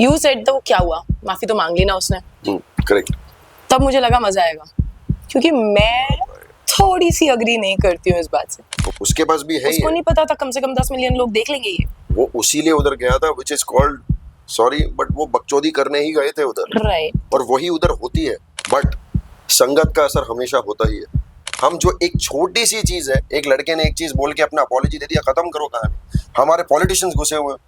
You said तो क्या हुआ, माफी तो मांग ली ना उसने। करेक्ट। तब मुझे लगा मजा आएगा, क्योंकि मैं थोड़ी सी अग्री नहीं करती हूँ इस बात से। उसके पास भी है उसको ही नहीं पता था कम से कम 10 मिलियन लोग देख लेंगे ये। वो उसीलिए उधर गया था, which is called sorry but वो बकचोदी करने ही गए थे उधर, राइट। और वही उधर होती है। बट संगत का असर हमेशा होता ही है। हम जो एक छोटी सी चीज है, एक लड़के ने एक चीज बोल के अपना अपॉलॉजी दे दिया, खत्म करो कहानी। हमारे पॉलिटिशियंस घुसे हुए हैं,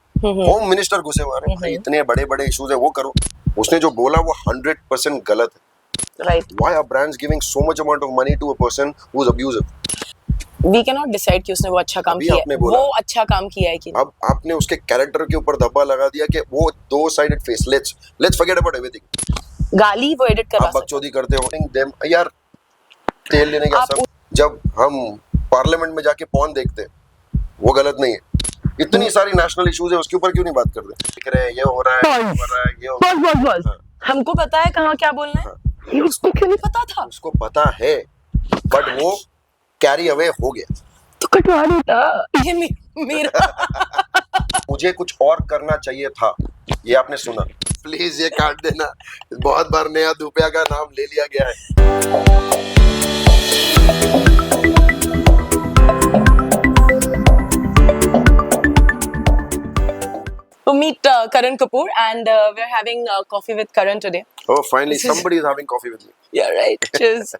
होम मिनिस्टर घुसे हुए हैं, भाई इतने बड़े बड़े इश्यूज है, वो करो। उसने जो बोला वो 100% गलत है। Right. Why are brands giving so much amount of money to a person who's abusive? We can not decide कि उसने वो अच्छा काम अभी किया आपने है, बोला। वो अच्छा काम किया है कि नहीं। अब आपने उसके कैरेक्टर के ऊपर धब्बा लगा दिया कि वो दो sided face, let's forget about everything. गाली वो एडिट करवा आप बकचोदी करते हो देम यार, तेल लेने का सब। जब हम पार्लियामेंट में जाके पॉन देखते हैं, वो गलत नहीं है। इतनी सारी नेशनल इश्यूज है, उसके ऊपर क्यों नहीं बात करते? दिख रहे हैं ये हो रहा है, ये हो रहा है, ये हो रहा है। हाँ। हमको पता है कहाँ क्या बोलना है। हाँ। उसको क्यों नहीं पता था? उसको पता है, बट वो कैरी अवे हो गया। तो कटवा देता। ये मेरा मुझे कुछ और करना चाहिए था, ये आपने सुना। प्लीज ये काट देना, बहुत बार नया दुपिया का नाम ले लिया गया है। to meet Karan Kapoor, and we're having coffee with Karan today. Oh, finally This is- somebody is having coffee with me. Yeah, right. Cheers.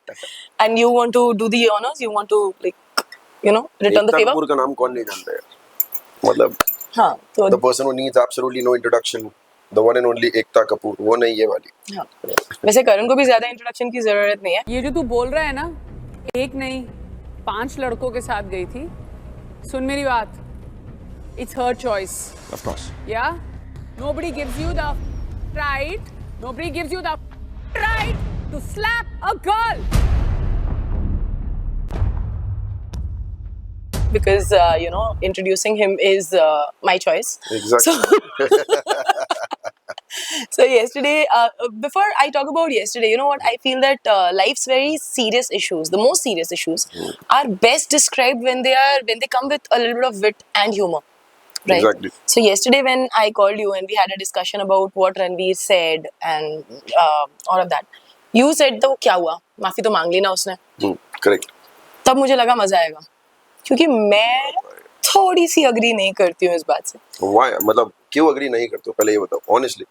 And you want to do the honors? You want to return the Ekta favor? Kapoor का नाम कौन नहीं जानता है? मतलब हाँ, तो the person who needs absolutely no introduction, the one and only Ekta Kapoor, वो नहीं ये वाली। हाँ। वैसे करण को भी ज्यादा इंट्रोडक्शन की जरूरत नहीं है। ये जो तू बोल रहा है ना, एक नहीं 5 लड़कों के साथ गई थी। सुन मेरी बात, it's her choice. Of course. Yeah? Nobody gives you the right. Nobody gives you the right to slap a girl. Because introducing him is my choice. Exactly. So yesterday, before I talk about yesterday, you know what? I feel that life's very serious issues, the most serious issues, are best described when they come with a little bit of wit and humor. Right. Exactly. So yesterday when I called you and we had a discussion about what Ranveer said and all of that, you said तो क्या हुआ? माफी तो मांग ली ना उसने। Correct. तब मुझे लगा मजा आएगा, क्योंकि मैं थोड़ी सी अग्री नहीं करती हूँ इस बात से। Why? मतलब क्यों अग्री नहीं करते हो? पहले ये बताओ, honestly.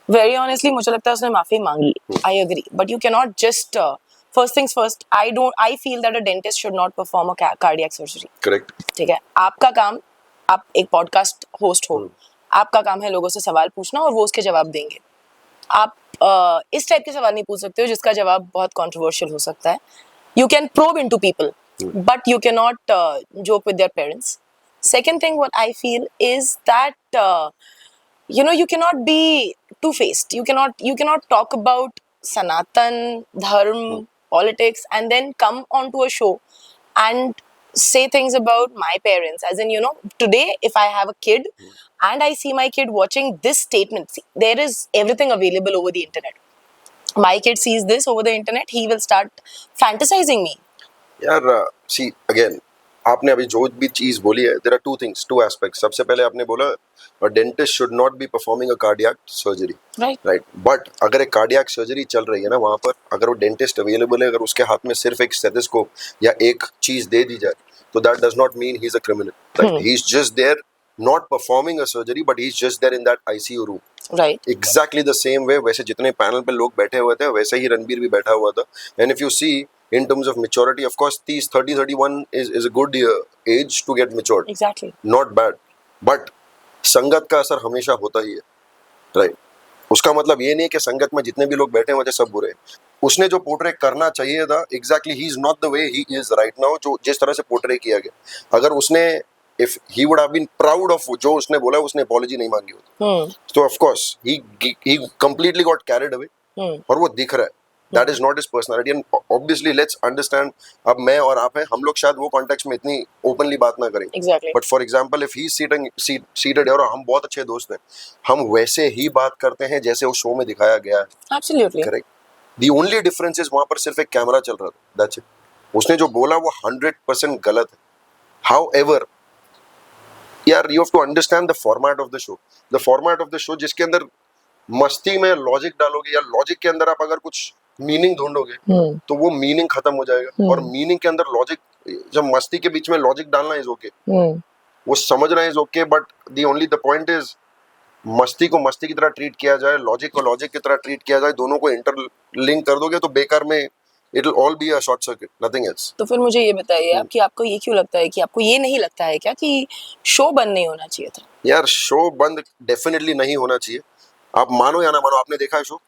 Very honestly, मुझे लगता है उसने माफी मांगी। I agree, but you cannot just first things first. I feel that a dentist should not perform a cardiac surgery. Correct. ठीक है, आपका काम, आप एक पॉडकास्ट होस्ट हो, आपका काम है लोगों से सवाल पूछना और वो उसके जवाब देंगे। आप इस टाइप के सवाल नहीं पूछ सकते हो जिसका जवाब बहुत कंट्रोवर्शियल हो सकता है। You can probe into people, but you cannot joke with their parents. Second thing, what I feel is that you cannot be two-faced. You cannot talk about Sanatan, Dharm, politics, and then come onto a show and say things about my parents. As in, today, if I have a kid and I see my kid watching this statement, see, there is everything available over the internet. My kid sees this over the internet, he will start fantasizing me. यार see again, आपने अभी जो भी चीज बोली है, there are two aspects. सबसे पहले आपने बोला a dentist should not be performing a cardiac surgery, right. But अगर एक कार्डियक सर्जरी चल रही है ना, वहां पर अगर वो डेंटिस्ट अवेलेबल है, अगर उसके हाथ में सिर्फ एक स्टेथोस्कोप या एक चीज दे दी जाए, तो that does not mean he is a criminal, right. He is just there not performing a surgery, but he's just there in that ICU room. Right. Exactly the same way. वैसे जितने panel पे लोग बैठे हुए थे, वैसे ही रणबीर भी बैठा हुआ था। And if you see in terms of maturity, of course 30-31 is a good age to get matured. Exactly. Not bad. But संगत का असर हमेशा होता ही है, right? उसका मतलब ये नहीं है कि संगत में जितने भी लोग बैठे हुए थे सब बुरे हैं। उसने जो पोर्ट्रे करना चाहिए था, exactly he is not the way he is right now, जो जिस तरह से पोर्ट्रे किया गया। अगर उसने if he would have been proud of जो उसने बोला, उसने apology नहीं मांगी होती। So of course he completely got carried away, और वो दिख रहा है। That is not his personality, and obviously let's understand, अब मैं और आप हैं, हम लोग शायद वो context में इतनी openly बात ना करें। Exactly. But for example, if he's seated और हम बहुत अच्छे दोस्त हैं, हम वैसे ही बात करते हैं जैसे उस शो में दिखाया गया है। Absolutely. Correct. The only difference is वहाँ पर सिर्फ एक कैमरा चल रहा था, that's it. उसने जो बोला वो 100% गलत है। However, यार you have to understand the format of the show, the format of the show जिसके अंदर मस्ती में लॉजिक डालोगे या लॉजिक के अंदर आप अगर कुछ मीनिंग ढूंढोगे तो वो मीनिंग खत्म हो जाएगा, और मीनिंग के अंदर लॉजिक, जब मस्ती के बीच में लॉजिक डालना इज ओके, वो समझना is okay, but the only the point is मस्ती को मस्ती की तरह ट्रीट किया जाए, लॉजिक को लॉजिक की तरह ट्रीट किया जाए, दोनों को इंटरलिंक कर दोगे तो बेकार में it will all be a short circuit, nothing else. तो फिर मुझे ये बताइए आप कि आपको ये क्यों लगता है कि आपको ये नहीं लगता है क्या कि शो बंद नहीं होना चाहिए था? यार शो बंद डेफिनेटली नहीं होना चाहिए, आप मानो या ना मानो, आपने देखा है शो?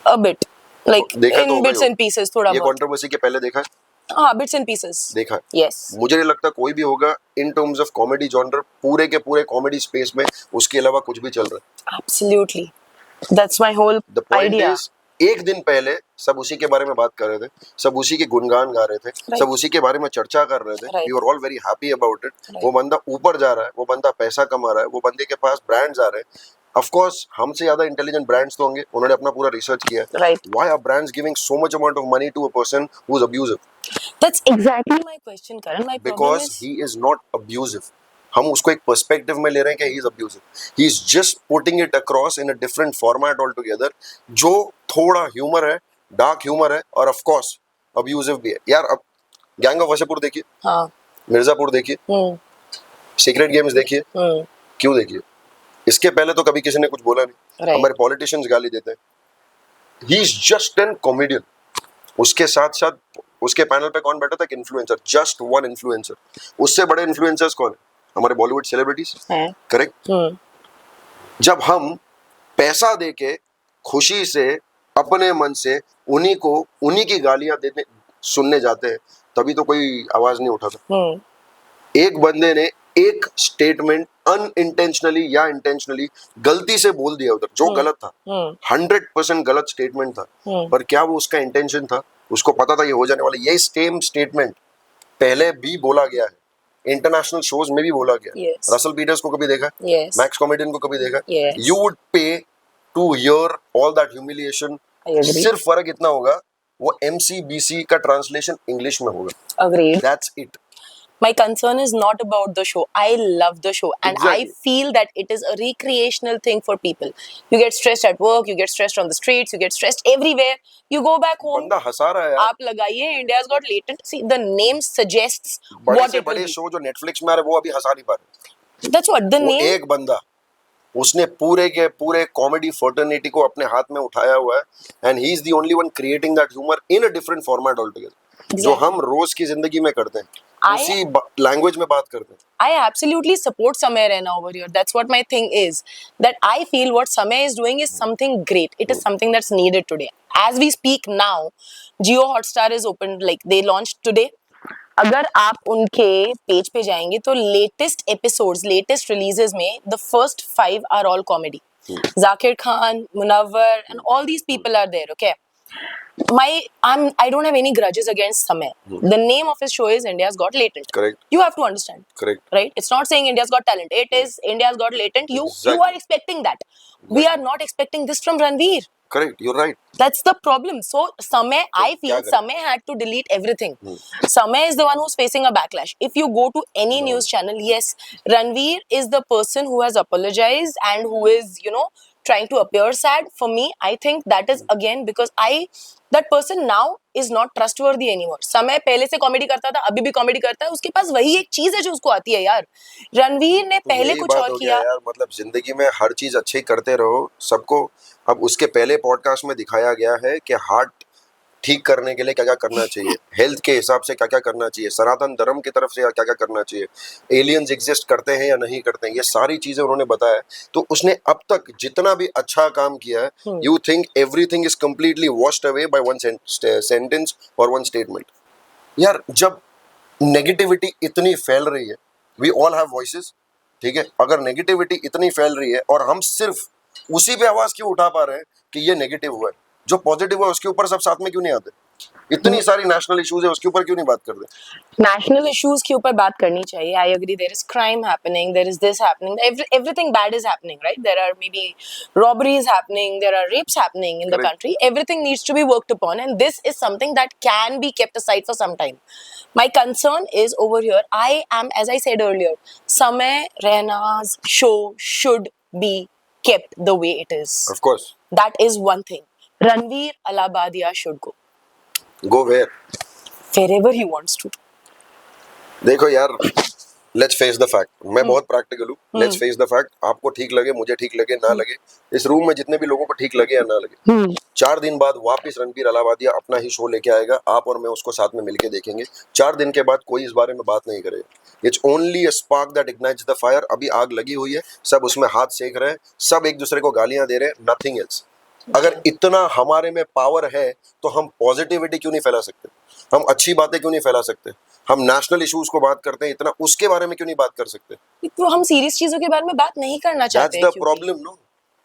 अ बिट, लाइक देखा तो इन होगा बिट्स ही एंड पीसेस, थोड़ा ये बहुत। कंट्रोवर्सी के पहले देखा है? हाँ, बिट्स एंड पीसेस देखा है। यस। मुझे नहीं लगता कोई भी होगा in terms of comedy genre पूरे के पूरे कॉमेडी स्पेस में उसके अलावा कुछ भी चल रहा है। Absolutely, that's my whole the point idea. Is, एक दिन पहले सब उसी के बारे में बात कर रहे थे, सब उसी के गुणगान गा रहे थे, Right. सब उसी के बारे में चर्चा कर रहे थे, Right. We are all very happy about it. Right. वो बंदा ऊपर जा रहा है, वो बंदा पैसा कमा रहा है, वो बंदे के पास ब्रांड्स आ रहे हैं। ऑफ कोर्स हमसे ज्यादा इंटेलिजेंट ब्रांड्स तो होंगे, उन्होंने अपना पूरा रिसर्च किया है। Right. Why are brands giving so much amount of money to a person who is abusive? That's exactly my question, Karan. My problem because is he is not abusive, हम उसको एक पर्सपेक्टिव में ले रहे हैं कि he is abusive, he is just putting it across in a different format all together, जो थोड़ा ह्यूमर है, डार्क ह्यूमर है, और ऑफ कोर्स अब्यूजिव भी है। यार अब गैंग ऑफ वासेपुर देखिए, हाँ। मिर्जापुर देखिए, सीक्रेट गेम्स देखिए, क्यों देखिए? इसके पहले तो कभी किसी ने कुछ बोला नहीं, Right. हमारे पॉलिटिशियंस गाली देते हैं। ही इज जस्ट एन कॉमेडियन। उसके साथ साथ उसके पैनल पे कौन बैठा था? Influencer, just one influencer. उससे बड़े इन्फ्लुएंसर्स कौन है? हमारे बॉलीवुड सेलिब्रिटीज, हैं। करेक्ट? जब हम पैसा देके खुशी से अपने मन से उन्हीं की गालियां देने सुनने जाते हैं, तभी तो कोई आवाज नहीं उठाता। एक बंदे ने एक स्टेटमेंट अनइंटेंशनली या इंटेंशनली गलती से बोल दिया उधर, जो गलत था, 100% गलत स्टेटमेंट था, पर क्या वो उसका इंटेंशन था? उसको पता था ये हो जाने वाला। ये सेम स्टेटमेंट पहले भी बोला गया है, इंटरनेशनल शोज में भी बोला गया है। Yes. रसल पीटर्स को कभी देखा? Yes. मैक्स कॉमेडियन को कभी देखा? Yes. You would pay to hear all that humiliation. I agree. सिर्फ फर्क इतना होगा, वो MCBC का ट्रांसलेशन इंग्लिश में होगा, Agreed. That's it. My concern is not about the show. I love the show, and Exactly. I feel that it is a recreational thing for people. You get stressed at work, you get stressed on the streets, you get stressed everywhere. You go back home. बंदा हंसा रहा है यार। आप लगाइए India's Got Latent. See, the name suggests बड़े what से it will बड़े be. Show जो नेटफ्लिक्स में आ रहे हैं, वो अभी हंसा नहीं पा रहे। That's what the वो name. एक बंदा, उसने पूरे के पूरे कॉमेडी फर्टर्निटी को अपने हाथ में उठाया हुआ है, and he is the only one creating that humour in a different format all together, जो हम रोज की जिंदगी में करते हैं, उसी लैंग्वेज में बात करते हैं। I absolutely support Samay Raina over here. That's what my thing is. That I feel what Samay is doing is something great. It is something that's needed today. As we speak now, Jio Hotstar is open, like they launched today. अगर आप उनके page पे जाएंगे तो latest episodes, latest releases में the first 5 are all comedy. Zakir Khan, Munawwar, and all these people are there. Okay. I don't have any grudges against Samay. The name of his show is India's Got Latent. Correct. You have to understand. Correct. Right? It's not saying India's Got Talent. It is India's Got Latent. You Exactly. are expecting that. We are not expecting this from Ranveer. Correct, you're right. That's the problem. So Samay, I feel क्या करें? Samay had to delete everything. Samay is the one who's facing a backlash. If you go to any news channel, yes, Ranveer is the person who has apologized and who is, trying to appear sad. For me, I think that is again because that person now is not trustworthy anymore. समय पहले से comedy करता था, अभी भी comedy करता है, उसके पास वही एक चीज है जो उसको आती है यार. रणवीर ने पहले यही कुछ बात और हो गया किया. यार, मतलब जिंदगी में हर चीज अच्छी करते रहो सबको। अब उसके पहले पॉडकास्ट में दिखाया गया है कि हार्ट ठीक करने के लिए क्या क्या करना चाहिए, हेल्थ के हिसाब से क्या क्या करना चाहिए, सनातन धर्म की तरफ से क्या क्या करना चाहिए, एलियंस एग्जिस्ट करते हैं या नहीं करते हैं, ये सारी चीजें उन्होंने बताया। तो उसने अब तक जितना भी अच्छा काम किया है, you think everything is completely washed away by one sentence और वन स्टेटमेंट। यार जब नेगेटिविटी इतनी फैल रही है, वी ऑल हैव वॉइसेस, ठीक है, अगर नेगेटिविटी इतनी फैल रही है और हम सिर्फ उसी पे आवाज क्यों उठा पा रहे हैं कि ये नेगेटिव हुआ है, जो पॉजिटिव है उसके ऊपर सब साथ में क्यों नहीं आते? इतनी सारी नेशनल इश्यूज है, उसके ऊपर क्यों नहीं बात कर रहे? नेशनल इश्यूज के ऊपर बात करनी चाहिए. I agree. There is crime happening, there is this happening, everything bad is happening, right? There are maybe robberies happening, there are rapes happening in the Correct. country. Everything needs to be worked upon, and this is something that can be kept aside for some time. My concern is over here. I am, as I said earlier, Samay Raina's show should be kept the way it is. Of course. That is one thing. Ranveer Alabadia should go Go where? wherever he wants to. देखो यार, let's face the fact. मैं बहुत practical हूँ. Let's face the fact. आपको ठीक लगे, मुझे ठीक लगे, ना लगे, इस रूम में जितने भी लोगों को ठीक लगे या ना लगे, 4 दिन बाद वापस रणबीर अलाहाबादिया अपना ही शो लेके आएगा. आप और मैं उसको साथ में मिलके देखेंगे. 4 दिन के बाद कोई इस बारे में बात नहीं करेगा. It's only a spark that ignites the fire. अभी आग लगी हुई है, सब उसमें हाथ सेक रहे हैं, सब एक दूसरे को गालियां दे रहे हैं. Nothing else. अगर इतना हमारे में पावर है तो हम पॉजिटिविटी क्यों नहीं फैला सकते? हम अच्छी बातें क्यों नहीं फैला सकते? हम नेशनल इश्यूज को बात करते हैं इतना, उसके बारे में क्यों नहीं बात कर सकते? तो हम सीरियस चीजों के बारे में बात नहीं करना चाहते दैट्स द प्रॉब्लम. नो,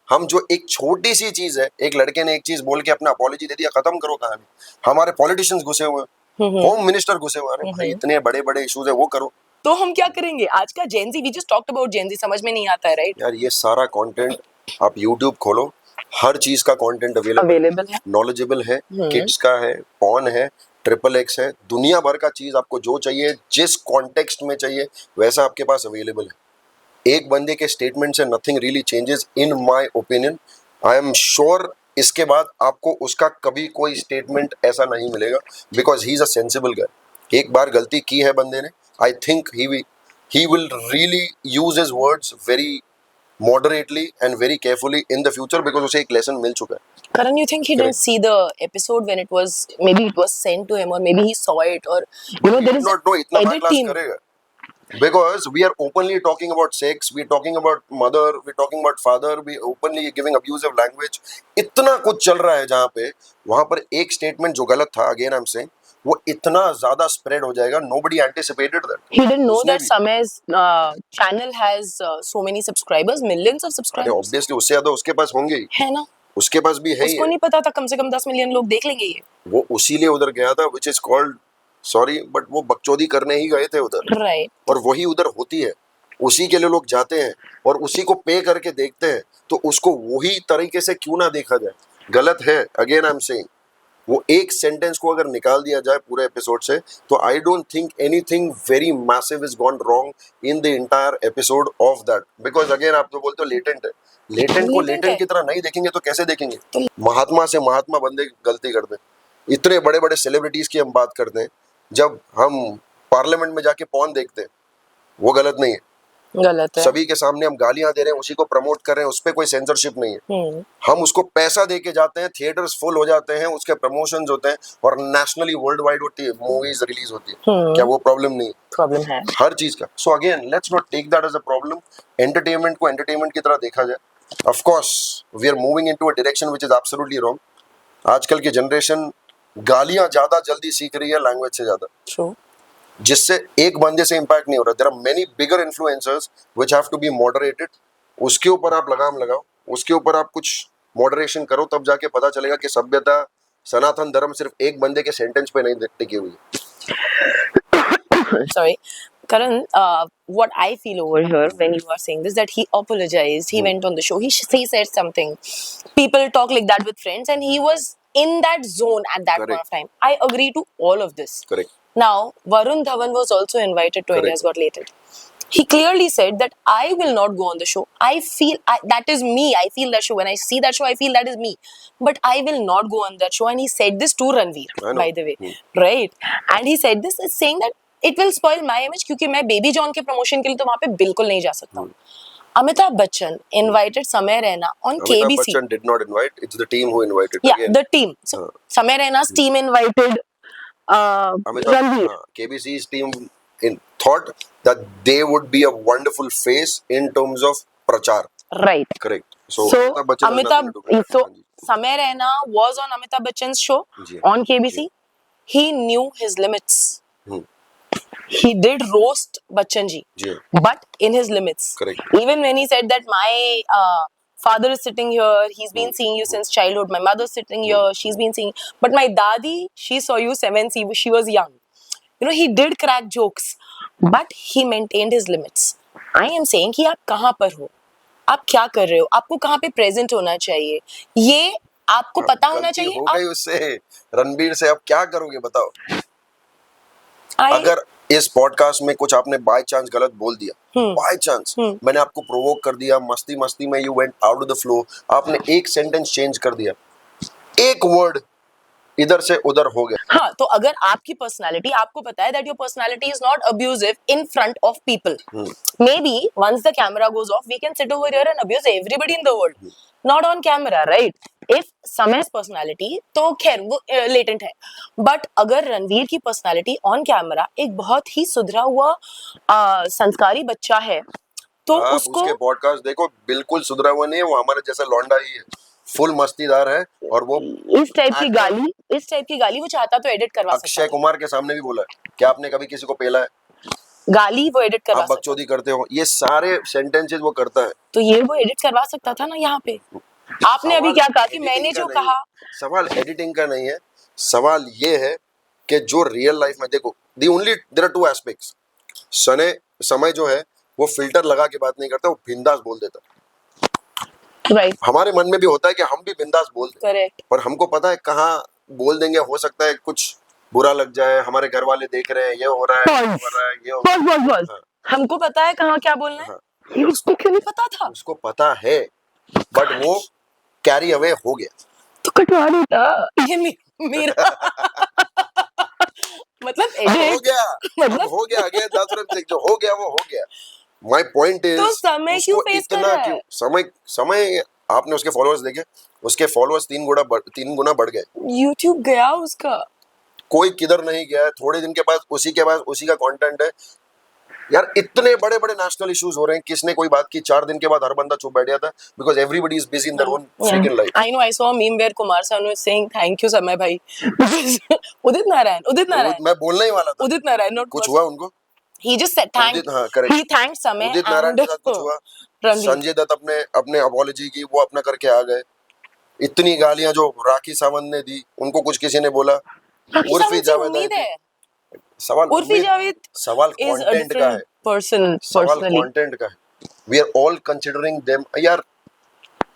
हम जो एक छोटी सी चीज है, एक लड़के ने एक चीज बोल के अपना अपॉलॉजी दे दिया, खत्म करो कहानी. हमारे पॉलिटिशियंस घुसे हुए हैं, होम मिनिस्टर घुसे हुए हैं. अरे भाई, इतने बड़े बड़े इश्यूज है, वो करो. तो हम क्या करेंगे? आज का Gen Z, we just talked about Gen Z, समझ में नहीं आता है, राइट? यार ये सारा कंटेंट आप YouTube खोलो, हर चीज का कंटेंट अवेलेबल है. नॉलेजेबल है. किड्स का है, पॉर्न है, XXX है, दुनिया भर का चीज आपको जो चाहिए, जिस कॉन्टेक्स्ट में चाहिए, वैसा आपके पास अवेलेबल है. एक बंदे के स्टेटमेंट से nothing really changes in my opinion. I am sure इसके बाद आपको उसका कभी कोई स्टेटमेंट ऐसा नहीं मिलेगा, because he is a sensible guy. एक बार गलती की है बंदे ने, I think he will really use his words very moderately and very carefully in the future, because उसे एक लेसन मिल चुका है. Karan, you think he didn't see the episode when it was, maybe it was sent to him, or maybe he saw it, or there is not know इतना an high edit class team. करेगा. Because we are openly talking about sex, we are talking about mother, we are talking about father, we are openly giving abusive language. इतना कुछ चल रहा है जहाँ पे, वहाँ पर एक स्टेटमेंट जो गलत था, again I'm saying, वो इतना ज्यादा स्प्रेड हो जाएगा. Nobody anticipated that. He didn't know उसने that भी. Samay's channel has so many subscribers, millions of अरे subscribers. ऑब्वियसली उससे ज्यादा उसके पास होंगे ही. है ना? उसके पास भी है ही उसको है. नहीं पता था कम से कम 10 मिलियन लोग देख लेंगे ये. वो उसीलिए उधर गया था, which is called, sorry but वो बकचोदी करने ही गए थे उधर. Right. और वही उधर होती है, उसी के लिए लोग जाते हैं और उसी को पे करके देखते हैं. तो उसको वही तरीके से क्यों ना देखा जाए? गलत है. अगेन आई एम सेइंग, वो एक सेंटेंस को अगर निकाल दिया जाए पूरे एपिसोड से, तो I don't think anything very massive is gone wrong in the entire episode of that. Because again आप जो बोलते हो लेटेंट है, लेटेंट को Latent लेटेंट है. की तरह नहीं देखेंगे तो कैसे देखेंगे? महात्मा से महात्मा बंदे गलती करते हैं. इतने बड़े बड़े सेलिब्रिटीज की हम बात करते हैं, जब हम पार्लियामेंट में जाके पॉर्न देखते हैं, वो गलत नहीं है. गलत है. सभी के सामने हम गालियां दे रहे हैं, उसी को प्रमोट कर रहे हैं, उस पर कोई सेंसरशिप नहीं है. हम उसको पैसा दे के जाते हैं, थिएटर्स फुल हो जाते हैं, उसके प्रमोशंस होते हैं, और नेशनली वर्ल्ड वाइड होती है, मूवीज रिलीज होती है. क्या वो प्रॉब्लम नहीं है? प्रॉब्लम है. हर चीज का. So again let's not take that as a problem. Entertainment को एंटरटेनमेंट की तरह देखा जाए. Of course we are moving into a direction which is absolutely wrong. आजकल की जनरेशन गालियां ज्यादा जल्दी सीख रही है लैंग्वेज से ज्यादा, True. जिससे एक बंदे से इम्पैक्ट नहीं हो रहा. There are many bigger influencers which have to be moderated. उसके ऊपर आप लगाम लगाओ, उसके ऊपर आप कुछ मॉडरेशन करो, तब जाके पता चलेगा कि सभ्यता, सनातन धर्म सिर्फ एक बंदे के सेंटेंस पे नहीं टिकी हुई है. Sorry. Karan, what I feel over here when you are saying this, that he apologized, he went on the show, he said something. People talk like that with friends, and he was in that zone at that point of time. I agree to all of this. Correct. Now, Varun Dhawan was also invited to Correct. India's Got Lated. He clearly said that I will not go on the show. I feel that is me. I feel that show. When I see that show, I feel that is me. But I will not go on that show. And he said this to Ranveer, I know. by the way. Right? And he said this is saying that it will spoil my image, क्योंकि मैं baby John के promotion के लिए तो वहाँ पे बिल्कुल नहीं जा सकता हूँ. Amitabh Bachchan invited Samay Raina on Amitabh KBC. Bachchan did not invite. It's the team who invited. Yeah, Again. the team. So Samay Raina's team invited Amitabh, Ranveer. KBC's team thought that they would be a wonderful face in terms of prachar. Right. Correct. So, So Bachchan has nothing to do with that. so हाँ जी. Samay Raina was on Amitabh Bachchan's show ji. on KBC. He knew his limits. Hmm. He did roast Bachchan ji, ji. but in his limits. Correct. Even when he said that my father is sitting here, he's been seeing you since childhood. My mother's sitting here, she's been seeing. But my dadi, she saw you she was young. You know, he did crack jokes, but he maintained his limits. I am saying कि आप कहाँ पर हो, आप क्या कर रहे हो, आपको कहाँ पे प्रेजेंट होना चाहिए, ये आपको पता होना गलती चाहिए. हो गई उससे, रणबीर से अब क्या करोगे बताओ? I- अगर इस पॉडकास्ट में कुछ आपने बाय चांस गलत बोल दिया, बाय चांस मैंने आपको प्रोवोक कर दिया, मस्ती मस्ती में you went out of the flow, आपने एक सेंटेंस चेंज कर दिया, एक वर्ड इधर से उधर हो गया, हाँ, तो अगर आपकी पर्सनालिटी, आपको पता है that your personality is not abusive in front of people. Maybe once the camera goes off, we can sit over here and abuse everybody in the world. Not on camera, right? If Samay's personality, तो खैर वो latent है. But अगर रणवीर की personality on camera एक बहुत ही सुधरा हुआ संस्कारी बच्चा है, तो आप उसको उसके पॉडकास्ट देखो, बिल्कुल सुधरा हुआ नहीं है वो, हमारे जैसा लौंडा ही है, फुल मस्तीदार है, और वो इस टाइप की गाली वो चाहता तो एडिट करवा सकता अक्षय है. कुमार के सामने भी बोला है, क्या आपने कभी किसी को पेला है, गाली वो एडिट करवा आप सकता है. बकचोदी करते हो, ये सारे सेंटेंसेस वो करता है. तो ये वो एडिट करवा सकता था ना यहाँ पे. आपने अभी सवाल क्या कहा कि editing मैंने का जो नहीं कहा, है, सवाल एडिटिंग का नहीं है, सवाल ये है कि जो रियल लाइफ में देखो, देयर आर टू एस्पेक्ट्स. समय जो है वो फिल्टर लगा के बात नहीं करता, वो बिंदास बोल देता. राइट, हमारे मन में भी होता है कि हम भी बिंदास बोल दें, करेक्ट, पर हमको पता है कहाँ बोल देंगे, हो सकता है कुछ बुरा लग जाए, हमारे घर वाले देख रहे हैं, ये हो रहा है, ये हो रहा है, ये हो रहा है. बस हाँ. हमको पता है कहाँ क्या बोलना है. हाँ. ये उसको क्यों नहीं पता था? उसको पता है, बट वो कैरी अवे हो गया. तो कटवा देता. ये मेरा मतलब अब हो एडिट, गया, अब हो गया, अगेन दैट्स व्हाट जो हो गया वो हो गया. माय पॉइंट इज, तो समय क्यों फेस कर रहा है? समय आपने उसके फॉलोअर्स देखे, उसके फॉलोअर्स 3 गुना बढ़ गए. YouTube गया उसका. कोई किधर नहीं गया है, थोड़े दिन के बाद उसी का कंटेंट है. यार इतने बड़े बड़े नेशनल इश्यूज हो रहे हैं, किसने कोई बात की, 4 दिन के बाद हर बंदा चुप बैठ जाता है, because everybody is busy in their own freaking life. I know, I saw a meme where Kumar Sanu is saying thank you समय भाई. उदित नारायण, मैं बोलना ही वाला था. उदित नारायण, not कुछ हुआ उनको? he just said thank, उदित, हाँ, correct. he thanked समय उदित नारायण के साथ कुछ हुआ, रणवीर. संजय दत्त अपने अपॉलॉजी की, वो अपना करके आ गए. इतनी गालियां जो राखी सावंत ने दी, उनको कुछ किसी ने बोला. राखी उर्फी सावंत से जावेद उम्मीद आई थी. है. सवाल उर्फी उम्मीद- जावेद सवाल is a कंटेंट का है, different person सवाल personally. कंटेंट का है. We are all considering them. यार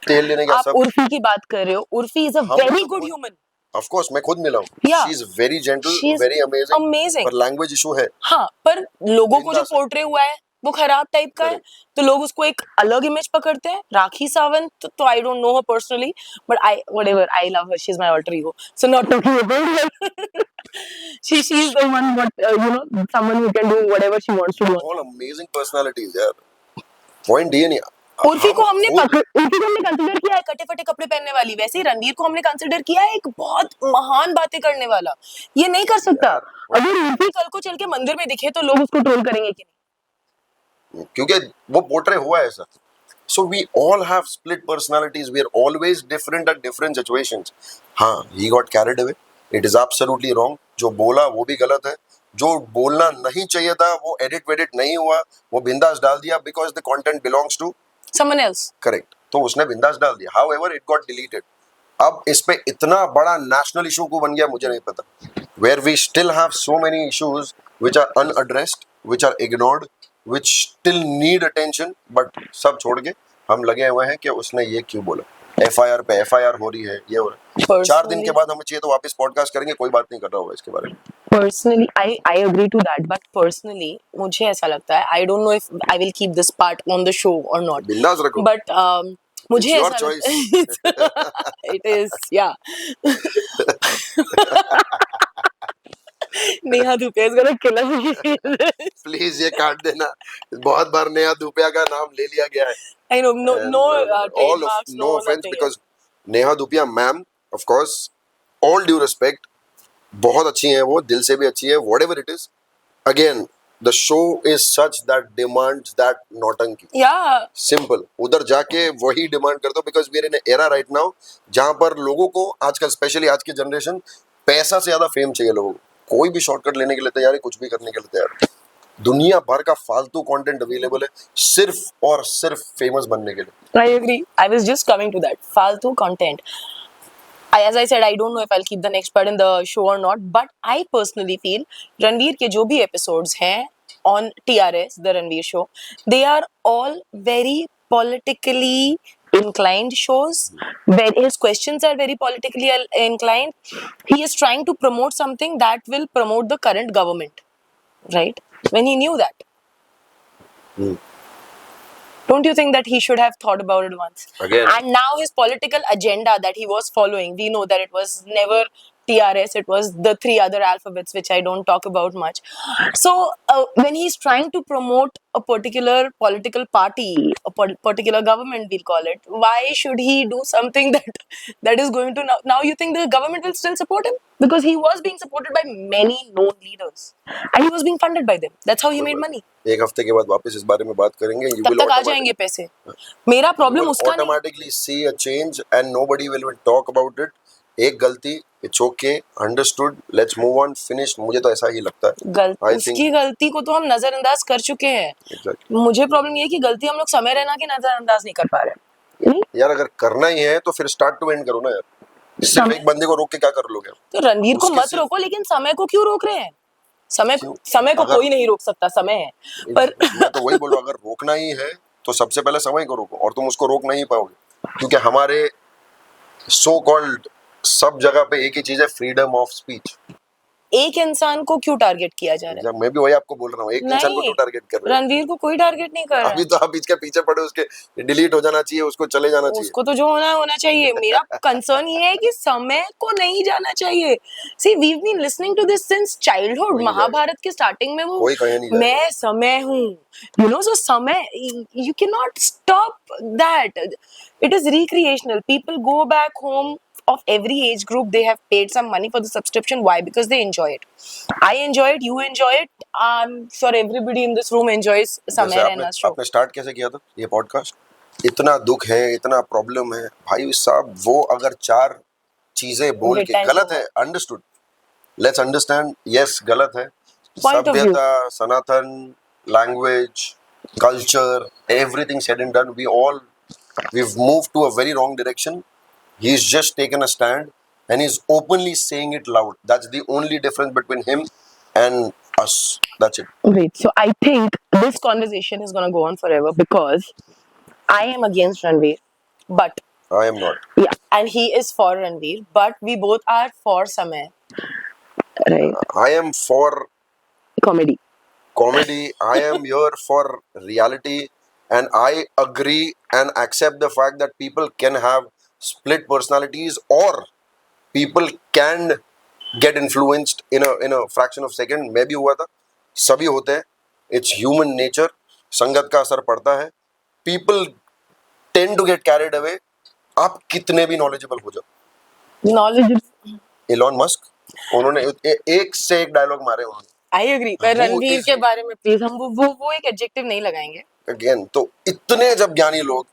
तेल लेने का आप सब, उर्फी की बात कर रहे हो. उर्फी is a हम very तो good खुद- human. ऑफ कोर्स मैं खुद मिला हूँ. Yeah. She is very gentle, She is very amazing, amazing. पर लैंग्वेज इशू है. हाँ, पर लोगों को जो बिंदास है. पोर्ट्रे हुआ है वो खराब टाइप का है, Correct. तो लोग उसको एक अलग इमेज पकड़ते हैं. राखी सावंत तो I don't know her personally, but I whatever, I love her, she is my alter ego, so not talking about her. she is the one, but someone who can do whatever she wants to do. All amazing personalities यार. Point ये नहीं. उर्फी को हमने खुद- consider किया है कटे फटे कपड़े पहनने वाली, वैसे ही रणवीर को हमने कंसिडर किया है एक बहुत महान बातें करने वाला. ये नहीं कर सकता. अगर उर्फी कल को चल के मंदिर में दिखे तो लोग उसको ट्रोल करेंगे कि नहीं? क्योंकि वो पोर्ट्रे हुआ है ऐसा. So we all have split personalities. We are always different at different situations. हाँ, he got carried away. It is absolutely wrong. जो बोला वो भी गलत है. जो बोलना नहीं चाहिए था वो एडिट वेडिट नहीं हुआ, वो बिंदास डाल दिया because the content belongs to Someone else. correct. तो उसने बिंदास डाल दिया. However, it got deleted. अब इस पे इतना बड़ा नेशनल इशू को बन गया, मुझे नहीं पता. Where we still have so many issues which are unaddressed, which are ignored, which still need attention, but सब छोड़ के हम लगे हुए हैं कि उसने ये क्यों बोला. FIR पे FIR हो रही है, ये हो रहा है. 4 दिन के बाद हमें चाहिए तो वापस पॉडकास्ट करेंगे, कोई बात नहीं कर रहा होगा इसके बारे में. Personally, I agree to that, but personally मुझे ऐसा लगता है, I don't know if I will keep this part on the show or not, बिंदास रखो. but मुझे It's your ऐसा choice. it is, yeah. Neha Dhupia is gonna kill us. Please ये काट देना. बहुत बार नया दुपिया का नाम ले लिया गया है. I know, no, And, no all of trademarks, no offense nothing. because Neha Dhupia ma'am, of course, all due respect, बहुत अच्छी हैं वो, दिल से भी अच्छी है. whatever it is, again the show is such that demands that नौटंकी. Yeah, सिंपल, उधर जाके वही डिमांड करते हो because we are in era right now जहां पर लोगों को आजकल, स्पेशली आज की जनरेशन, पैसा से ज्यादा फेम चाहिए लोगों को. कोई भी शॉर्टकट लेने के लिए तैयार है, कुछ भी करने के लिए तैयार है. दुनिया भर का फालतू कंटेंट अवेलेबल है सिर्फ और सिर्फ फेमस बनने के लिए। I agree. I was just coming to that. Faltu content. As I said, I don't know if I'll keep the next part in the show or not, but I personally feel Ranveer के जो भी episodes हैं on TRS, the Ranveer show, they are all very politically inclined shows. Where his questions are very politically inclined. He is trying to promote something that will promote the current government, right? When he knew that. Don't you think that he should have thought about it once? Again. And now his political agenda that he was following, we know that it was never TRS, it was the three other alphabets, which I don't talk about much. So, when he's trying to promote a particular political party, a particular government, we'll call it, why should he do something that is going to now you think the government will still support him? Because he was being supported by many known leaders. And he was being funded by them. That's how he made money. एक हफ्ते के बाद वापस इस बारे में बात करेंगे। You तब will तक आ automatically- जाएंगे पैसे। मेरा प्रॉब्लम you will उसका नहीं। automatically see a change and nobody will talk about it. एक गलती, it's okay, understood, let's move on, finished. मुझे तो ऐसा ही लगता है। I उसकी think गलती को तो हम नजरअंदाज कर चुके हैं। exactly. मुझे प्रॉब्लम ये है कि गलती हम लोग समय रहना के नजरअंदाज नहीं कर पा रहे। यार अगर करना ही है तो फिर स्टार्ट टू एंड करो ना यार। सिर्फ एक बंदे को रोक के क्या कर लोगे? तो रणवीर को उसके मत सिर्फ- रोको, लेकिन समय को क्यों रोक रहे हैं? समय को अगर- कोई नहीं रोक सकता, समय है। पर मैं तो वही बोल रहा हूँ, अगर रोकना ही है तो सबसे पहले समय को रोको, और तुम उसको रोक नहीं पाओगे क्योंकि हमारे सो कॉल्ड सब जगह पे एक ही चीज है, फ्रीडम ऑफ स्पीच। एक इंसान को क्यों टारगेट किया जा रहा है? मैं भी वही आपको बोल रहा हूँ, एक इंसान को नहीं, तो टारगेट कर रहे हैं। रणवीर को कोई टारगेट नहीं कर रहा अभी है। तो आप इसके पीछे पड़े, उसके डिलीट हो जाना चाहिए, उसको चले जाना चाहिए। उसको तो जो होना है होना चाहिए। मेरा कंसर्न ये है कि समय को नहीं जाना चाहिए। See we have been listening to this since childhood. कोई महाभारत के स्टार्टिंग में वो कोई कहीं नहीं जाएगा। मैं समय हूँ, यू नो। सो समय, you can not stop that. It is recreational. People go back home of every age group. They have paid some money for the subscription. Why? Because they enjoy it. I enjoy it, you enjoy it. I'm sure everybody in this room enjoys Samay जैसे Raina's show. आपने start कैसे किया था ये podcast? इतना दुख है, इतना प्रॉब्लम है भाई साहब, वो अगर चार चीजें बोल के Written गलत है, अंडरस्टूड, लेट्स अंडरस्टैंड, यस गलत है, Point of view. Sabhyata, Sanatan, language, culture, everything said and done, we've moved to a very wrong direction. He's just taken a stand and he's openly saying it loud. That's the only difference between him and us. That's it. Wait, so I think this conversation is going to go on forever because I am against Ranveer, but I am not. yeah, and he is for Ranveer, but we both are for Samay, right? I am for Comedy. comedy. I am here for reality, and I agree and accept the fact that people can have split personalities or people can get influenced in a fraction of second. मैं भी हुआ था, सभी होते हैं, it's human nature. संगत का असर पड़ता है, people tend to get carried away. आप कितने भी knowledgeable हो जाओ, Knowledge. एलॉन मस्क, उन्होंने एक से एक डायलॉग मारे उन्होंने। I agree. पर वो रणवीर is- के बारे में प्लीज हम वो एक एडजेक्टिव नहीं लगाएंगे। अगेन, तो इतने जब ज्ञानी लोग,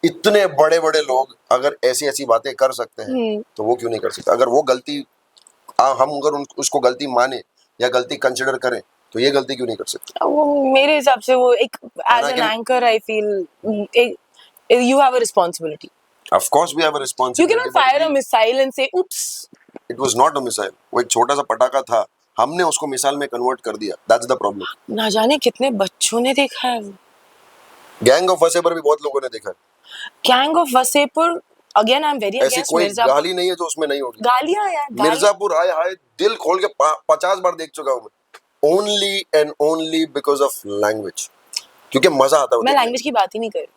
इतने बड़े बड़े लोग अगर ऐसी ऐसी बातें कर सकते हैं तो वो क्यों नहीं कर सकते? अगर वो गलती हम अगर उसको गलती माने या गलती कंसिडर करें तो ये गलती क्यों नहीं कर सकते? वो मेरे हिसाब से वो एक as I an can- anchor I feel you have a responsibility. Of course we have a You responsibility. cannot fire a missile and say oops. It was not a missile. वो एक छोटा सा पटाखा था, हमने उसको मिसाइल में convert कर दिया. That's the problem. ना जाने कितने बच्चों ने देखा है वो। गैंग ऑफ वसेपर भी बहुत लोगों ने देखा है. Gang of Wasseypur, again I am very ऐसी अगेंस्ट कोई मिर्जापुर। गाली नहीं है जो उसमें नहीं होगी. गालियां यार, मिर्जापुर हाय हाय दिल खोल के 50 बार देख चुका हूँ मैं. Only and only because of language. क्योंकि मजा आता है वो मैं देखने में. लैंग्वेज की बात ही नहीं कर रही,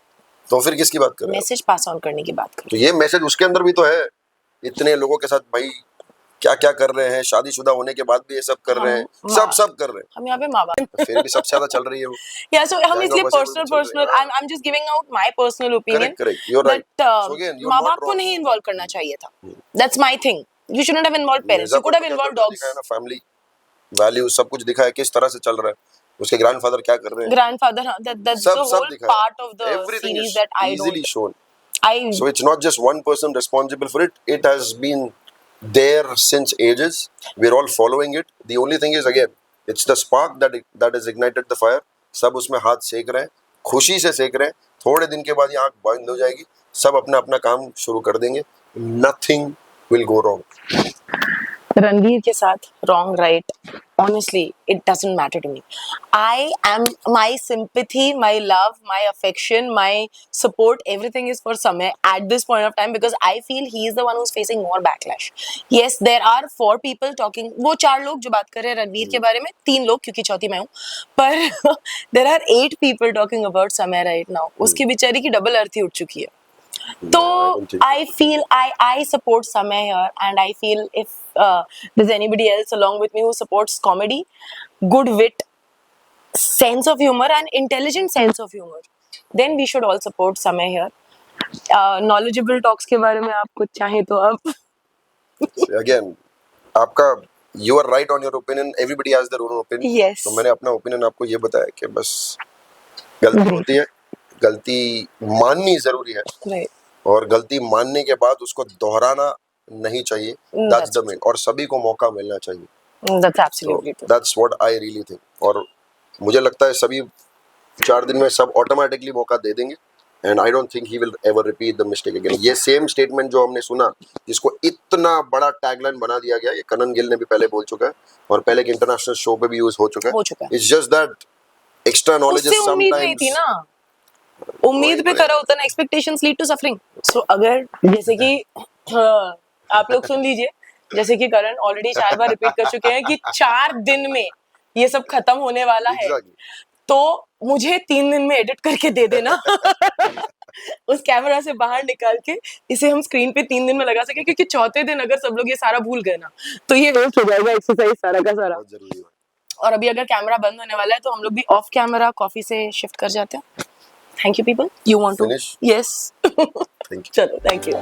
तो फिर किसकी बात कर रहे हैं? मैसेज पास ऑन करने की बात कर तो ये मैसेज उसके अंदर भी तो है. इतने लोगों के साथ भाई क्या क्या कर रहे हैं, शादीशुदा होने के बाद भी ये सब कर रहे हैं, सब कर रहे हैं. हम यहाँ पे माँ बाप। तो फिर भी सबसे ज्यादा चल रही है वो. या सो हम Gang इसलिए of Wasseypur पर्सनल चल रही है. I am just giving out my personal opinion Correct, you're right. So again, you're माँ not बाप को wrong. नहीं इन्वॉल्व करना चाहिए था। That's my thing. You shouldn't have involve parents, you could have involve dogs. Family value सब कुछ दिखा है, किस तरह से चल रहा है, उसके ग्रैंडफादर क्या कर रहे हैं, ग्रैंडफादर, दैट्स द सब होल दिखा part of the everything series is that I easily don't shown. I So it's not just one person responsible for it. It has been there since ages. We're all following it. The only thing is, again, it's the spark that is ignited the fire. सब उसमें हाथ सेक रहे हैं, खुशी से सेक रहे हैं। थोड़े दिन के बाद ये आंख बंद हो जाएगी, सब अपना अपना काम शुरू कर देंगे, nothing will go wrong. Ranveer के साथ wrong right, honestly it doesn't matter to me. I am, my sympathy, my love, my affection, my support, everything is for Samay at this point of time because I feel he is the one who's facing more backlash. Yes, there are 4 people talking, वो 4 लोग जो बात कर रहे हैं रणवीर के बारे में, 3 लोग क्योंकि चौथी मैं हूँ, पर there are 8 people talking about Samay right now. उसकी बेचारी की डबल अर्थी उठ चुकी है। So I feel I support Samay here, and I feel if there's anybody else along with me who supports comedy, good wit, sense of humor, and intelligent sense of humor, then we should all support Samay here. Knowledgeable talks के बारे में आप कुछ चाहें तो आप again आपका you are right on your opinion, everybody has their own opinion. Yes. तो मैंने अपना ओपिनियन आपको ये बताया कि बस गलती होती है, गलती माननी जरूरी है, right. और गलती मानने के बाद उसको दोहराना नहीं चाहिए। दैट्स द मेन, और सभी को मौका मिलना चाहिए। That's absolutely true. That's what I really think. और मुझे लगता है सभी 4 दिन में सब ऑटोमेटिकली मौका दे देंगे, and I don't think he will ever repeat the mistake again. ये सेम स्टेटमेंट जो हमने सुना, जिसको इतना बड़ा टैगलाइन बना दिया गया, ये कनन गिल ने भी पहले बोल चुका है और पहले के इंटरनेशनल शो पे भी यूज हो चुका है। It's just that extra knowledge is उससे उम्मीद नहीं थी समटाइम्स। ना, उम्मीद पे करा होता ना, एक्सपेक्टेशंस लीड टू सफरिंग। सो अगर जैसे कि आप लोग सुन लीजिए, जैसे कि करण ऑलरेडी 4 बार रिपीट कर चुके हैं कि 4 दिन में ये सब खत्म होने वाला है, तो मुझे 3 दिन में एडिट करके दे देना उस कैमरा से बाहर निकाल के इसे हम स्क्रीन पे 3 दिन में लगा सके, क्योंकि चौथे दिन अगर सब लोग ये सारा भूल गए ना तो ये वेस्ट हो जाएगा एक्सरसाइज सारा का सारा। बहुत जरूरी है। और अभी अगर कैमरा बंद होने वाला है तो हम लोग भी ऑफ कैमरा कॉफी से शिफ्ट कर जाते हैं। Thank you people, you want to? Finish? Yes thank you. चलो, थैंक यू।